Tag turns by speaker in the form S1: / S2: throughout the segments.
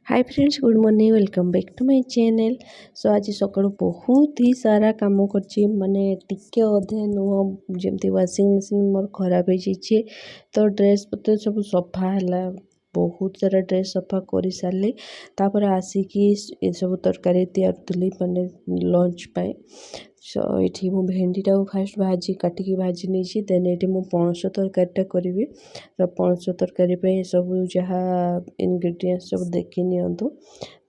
S1: Hi friends, good morning, welcome back to my channel. So आज सकाळु बहुत ही सारा काम करछि माने टिके अधे नुह जमती वाशिंग मशीन मोर खराब हो जाइए तो ड्रेस पत्र सब सफा है। बहुत सारा ड्रेस सफा कर सारे तापर आसिकी ये सब तरकारी तैयारी माने लंच पाए। सो ये मु भेंडीटा फास्ट भाजी काटिकी भाजी नहीं देन ये पणस तरकारीटा करी। तो पणस तरकारी सब जहाँ इनग्रेडिएंट्स सब देखी नियंतु।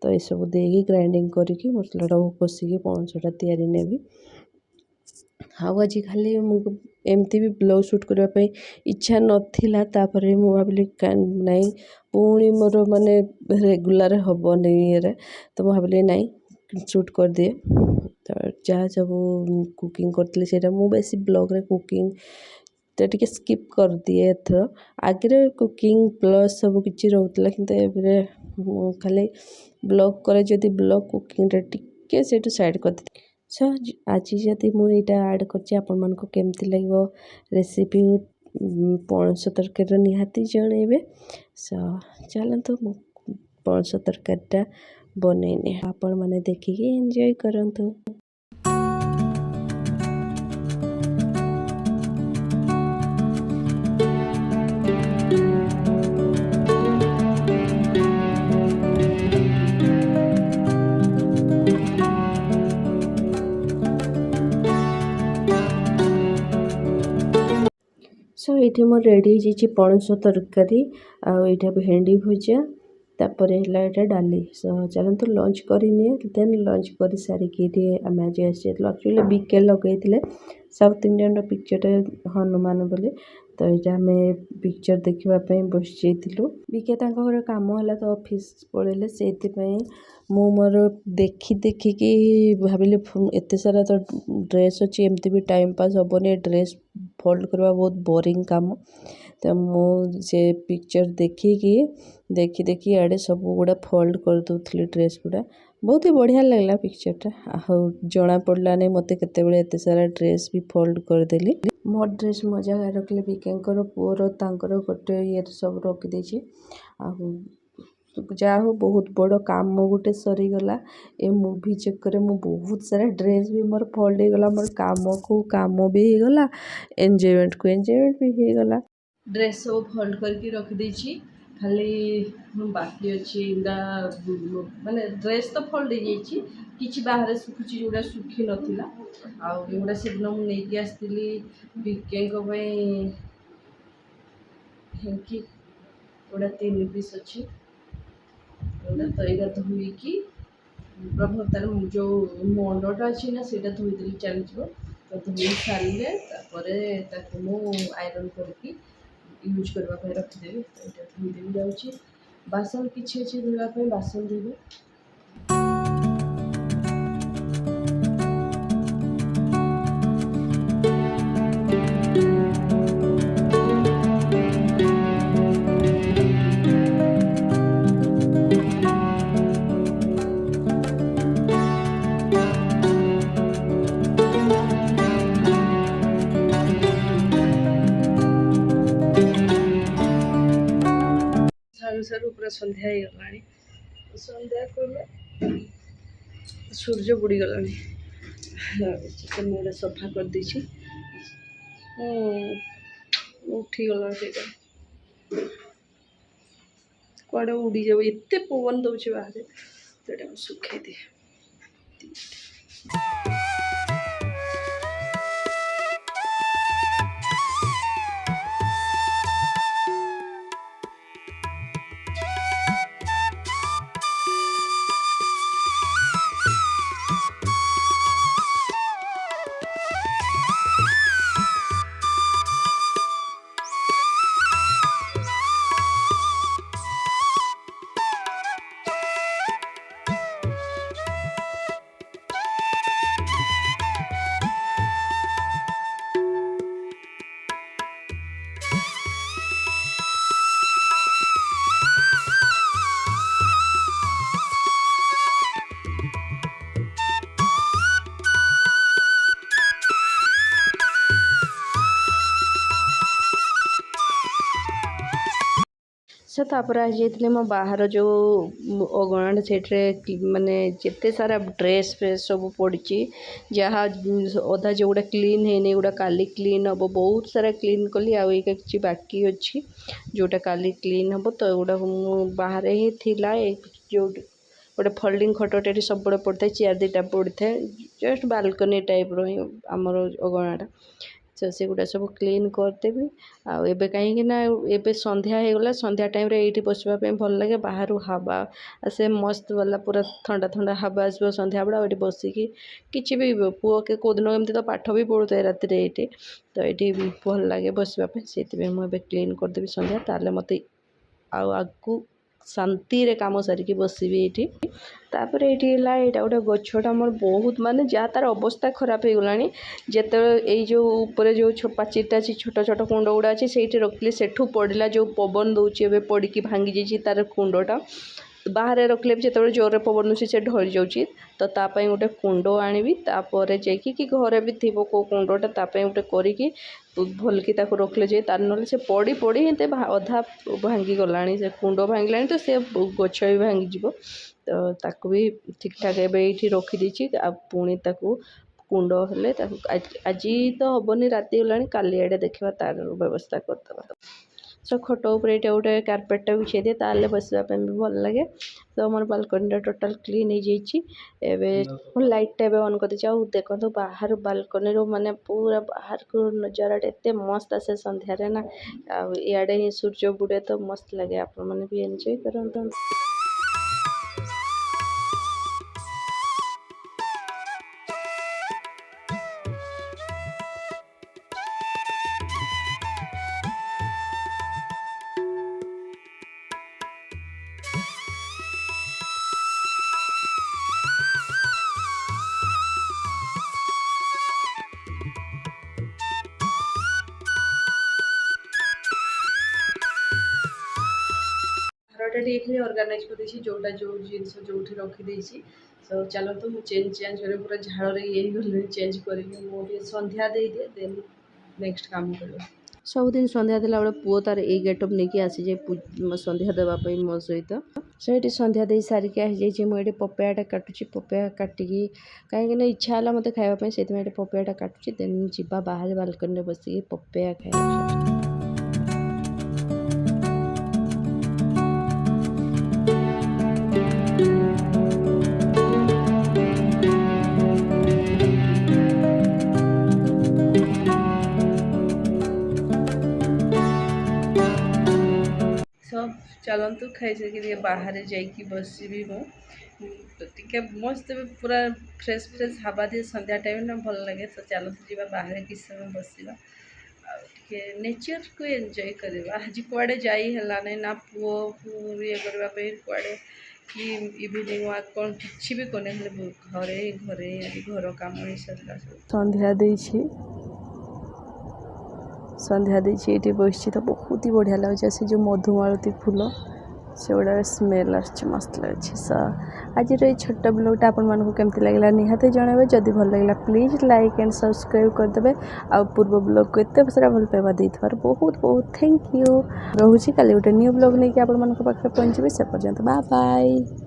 S1: तो ये सब देगी ग्राइंडिंग करके मसलाटा कषिकी पणसटा तैयारी नेबी। हाँ आज खाली एमती भी ब्लाउज सुट करने इच्छा नाला भाविली ना पुणी मोर माने रेगुलर हम नहीं ये तो भाविली ना सुट कर दिए। तो जहाँ सब कुकिंग करती से बेसी ब्लॉग रे कुकिंग तो टी स्किप कर दिए। एथर आगे कुकिंग प्लस सब किसी रोला कि खाली ब्लॉग करे जदि ब्लॉग कुकिंग टे से साइड कर दी। सो आज जदि मुझे ऐड करमती लगे रेसिपी पणस तरकारी निहाती जनइबे। सो चलतु पणस तरकारीटा बनईने आपण मैंने देखिए एंजॉय करंतु। सो ये मोर रेडी हो पणस तरकारी आईटा भेंडी भजा तापर है डाली। सो चलते लंच करनी देन लंच कर सारिकी आम आज एक्चुअली बीके लगे साउथ इंडियन पिक्चर हनुमान बोले तो ये आम पिक्चर देखापी बस जाइलु। बीके घर कम है तो ऑफिस पड़े से मोर देखी देखिकी भाविली एत सारा तो ड्रेस अच्छी एमती भी टाइम पास हेनी ड्रेस फोल्ड करवा बहुत बोरिंग काम। तो मुझे पिक्चर देखिकी देखी देखी आड़े सब गुड़ा फोल्ड कर दूसरी ड्रेस गुड़ा बहुत ही बढ़िया लगला पिक्चरटा। जना पड़ला नहीं मत के सारा ड्रेस भी फोल्ड करदेली। मो ड्रेस मजा रखले बीकेंकर पुअर तांकर गोटे ये सब रखिदे जा हो बहुत बड़ काम गोटे सरीगला। ए मूवी चक्कर में बहुत सारा ड्रेस भी मोर फोल्ड हो गला मोर काम को काम भी हो गला एंजॉयमेंट को एंजॉयमेंट भी हो गला। ड्रेस सब फोल्ड करके रखिदे खाली बाकी अच्छी माने ड्रेस तो फोल्ड हो कि बाहर सुखुची जोड़ा सुखी नाला आउड़ा से दिन मुझे आसती बीके हेंकी गोटा 3 पीस अच्छी तो यहाँ धोईकी प्रभु तार जो मंडटा अच्छी ना से धोईदे चलो। तो धोई सारे आयरन करके यूज करने रखिदेवी। तो यहाँ धोईदेवी जाऊँगी बासन किसी अच्छे धोवाई बासन देवी। सारू पूरा संध्या ही गला संध्या कले सूर्य बुड़ी गला मुझे सफा कर दी उठी गला कड़े उड़ी जाव एत पवन दौर बाहर तो सुखे दिए। तापर आज जाइए मो बाहर जो अगणाटा से माने जिते सारा ड्रेस फ्रेस सब पड़ी जहाँ अधा जो गुड़ा क्लीन है गुड़ा काली क्लीन हम बहुत सारा क्लीन कली आई कि बाकी अच्छी जोटा काली क्लीन हम तो गुड़ा बाहर ही थिला जो गोटे फोल्डिंग खटटे सब पड़ता है चेयर दुटा पड़ता है जस्ट बालकनी टाइप रही आमर अगणाटा तो सेगुड़ा सब क्लीन करदेवी आबे कहीं ना एबे संध्या हो गला संध्या टाइम रे एठी बसवाई भल लगे बाहर हवा से मस्त वाला पूरा ठंडा ठंडा हवा आसो संध्या बेला ये बसिकी किसी भी पुओ के कौदिन एमती तो पाठ भी पढ़ुए राति ये तो ये भल लगे बसवाई से मुझे क्लीन करदेवी संध्या ताले मत आगू शांति रे काम सारिकी बसबी ये तापर ये गोटे गछटा मोर बहुत माने जहाँ तार अवस्था खराब हो गलानी जिते जो ऊपर जो पाचिटा छोट छोट कुंड गुड़ा अच्छे से रखिले सेठू पड़ा जो पवन दौर पड़ी भांगी जाइए तार कुंडटा बाहर रखले भी जो जोर पवन दूसरी से ढली जाऊँगी तो तापाई गोटे कुंड आनी तापर जाकि घरे भी थी कौ कुंडटा तापाई गोटे करी भलकी रखले जाए तार ना से पड़ी पड़ी ही अधा भांगी गला से कुंड भांगला तो से गछ भी भांगी तो ताकू भी ठीक ठाक ये रखीदी पुणी कुंड हेले आज तो हेनी राति गला काली आड़े देखा तार व्यवस्था करदे सो खट उपर ये गोटे कार्पेटा बिछे दिए ताले बसवाई भी भल लगे तो मोर बालकनी टोटाल क्लीन हो जाइए लाइटा भी ऑन कर देखो बाहर बालकनी माने पूरा बाहर को नजारा एत मस्त आसे संध्यारे ना इे ही सूर्य बुड़े तो मस्त लगे आपण मैंने भी एंजॉय करते। ये ऑर्गेनाइज कर जोटा जो जिनस जो रखीदे सो चलो तो मुझे चेंज कर पूरा झाड़ ये चेंज कर संध्या दे दिए देन नेक्स्ट काम कर सबुदिन संध्या देला बेले पुओ तार ए गेटअप नहीं आसी जाए संध्या देवाई मो सहित सो ये संध्या दे सारिक आई मुझे पपयाटा काटुची पपया काटिकी कहीं इच्छा है मत खावाई से पपयाटा काटुची देन जीवा बाहर बालकनी बसिक पपया खाई चलतु खाई सारे बाहर जाकि बसबी मुझे मस्त पूरा फ्रेश फ्रेश हवा दिए संध्या टाइम ना भल लगे तो चलतु जा बाहर किस समय बसवा नेचर को एंजॉय करवा आज कुआड़े जाई ना पुओ ये करने कुआड़े कि इवनिंग वाक कौन किसी भी कने घरे घरे घर काम ही सरला संध्या ये बस तो बहुत ही बढ़िया लगे से जो मधुमालती फूल से गुड़ा स्मेल मस्त लगे सा आज छोटा ब्लॉगटा आपको केमती लगे निहाती जनइबे जदि भल लगे प्लीज लाइक एंड सब्सक्राइब करदे आ पूर्व ब्लॉग को एत सारा भल पाइबा देथार बहुत बहुत थैंक यू रोचे काली गोटे न्यू ब्लॉग नहीं कि आप पाखे पहुँचे से पर्यंत बाय बाय।